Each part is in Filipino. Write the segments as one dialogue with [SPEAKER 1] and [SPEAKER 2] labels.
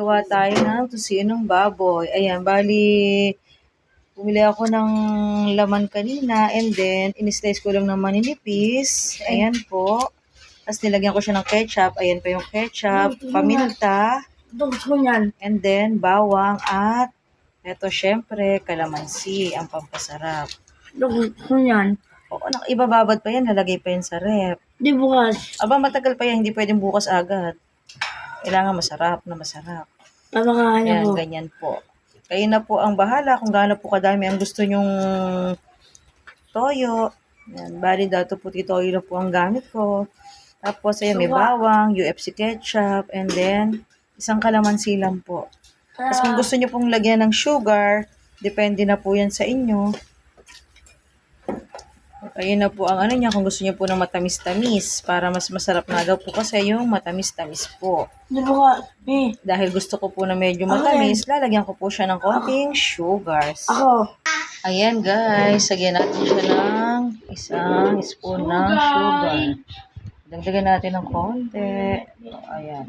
[SPEAKER 1] Gawa tayo ng tosinong baboy. Ayan, bali, bumili ako ng laman kanina and then, in-slice ko lang ng maninipis. Ayan po. Tapos nilagyan ko siya ng ketchup. Ayan pa yung ketchup, paminta, and then bawang at eto syempre, kalamansi, ang pampasarap. Oo, ibababad pa yan, nalagay pa yan sa ref.
[SPEAKER 2] Di bukas.
[SPEAKER 1] Aba, matagal pa yan, hindi pwedeng bukas agad. Kailangan masarap na masarap.
[SPEAKER 2] Papakain
[SPEAKER 1] Ayan,
[SPEAKER 2] ako.
[SPEAKER 1] ganyan po. Kayo na po ang bahala kung gaano po kadami ang gusto nyong toyo. Ayan, bali dato puti toyo na po ang gamit ko. Tapos, ayan, may bawang, UFC ketchup, and then, isang kalamansi lang po. Tapos kung gusto nyo pong lagyan ng sugar, depende na po yan sa inyo. Ayun na po ang ano niya, kung gusto niyo po ng matamis-tamis, para mas masarap na daw po kasi yung matamis-tamis po.
[SPEAKER 2] Di bukas.
[SPEAKER 1] Dahil gusto ko po na medyo matamis, lalagyan ko po siya ng konting sugars.
[SPEAKER 2] Ako.
[SPEAKER 1] Ayan guys, lagyan natin siya ng isang spoon ng sugar. Dagdagan natin ng konti. Ayan.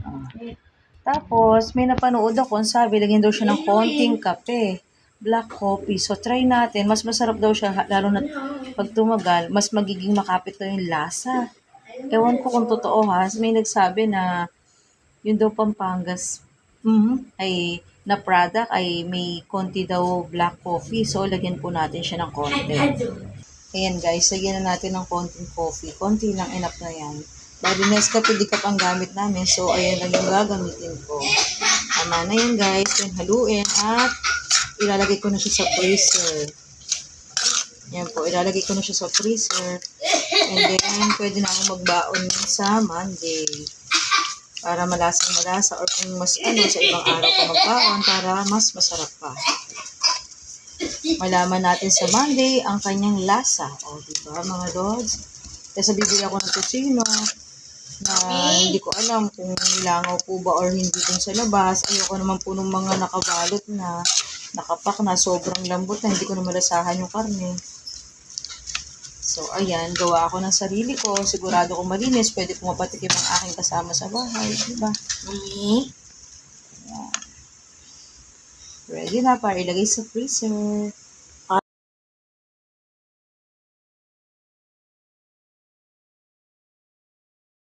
[SPEAKER 1] Tapos, may napanood ako, sabi, lagyan daw siya ng konting kape. Black coffee. So, try natin. Mas masarap daw siya, lalo na pag tumagal, mas magiging makapit daw yung lasa. Ewan ko kung totoo ha. May nagsabi na yun daw Pampangas ay na product ay may konti daw black coffee. So, lagyan po natin siya ng konti. Ayan guys, lagyan na natin ng konting coffee. Konti lang, enough na yan. Bali, Nescafe di cup ang gamit namin. So, ayan lang yung gagamitin ko. Tama na yan guys. Then, haluin at ilalagay ko na siya sa freezer. Yan po, ilalagay ko na siya sa freezer. And then, pwede na akong magbaon sa Monday. Para malasang-malasa or kung mas sa ibang araw pa magbaon para mas masarap pa. Malaman natin sa Monday ang kanyang lasa. O, diba mga lods? Kasi bibili ako ng tocino na hindi ko alam kung nilangaw po ba or hindi dun sa labas. Ayoko naman po ng mga nakabalot na nakapak na sobrang lambot na hindi ko na malasahan yung karne. So, ayan, gawa ako ng sarili ko. Sigurado kong malinis. Pwede ko mapatikim ang aking kasama sa bahay. Diba? Ayan. Ready na para ilagay sa freezer.